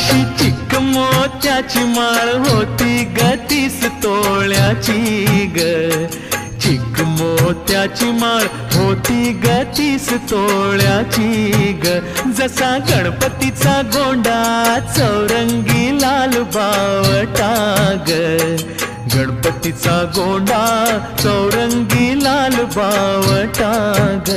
अशी चिक मोत्याची माळ होती ग 30 तोळ्याची ग. चिक मोत्याची माळ होती ग 30 तोळ्याची ग. जसा गणपतीचा गोंडा चौरंगी लाल बावटा ग. गणपतीचा गोंडा चौरंगी लाल बावटा ग.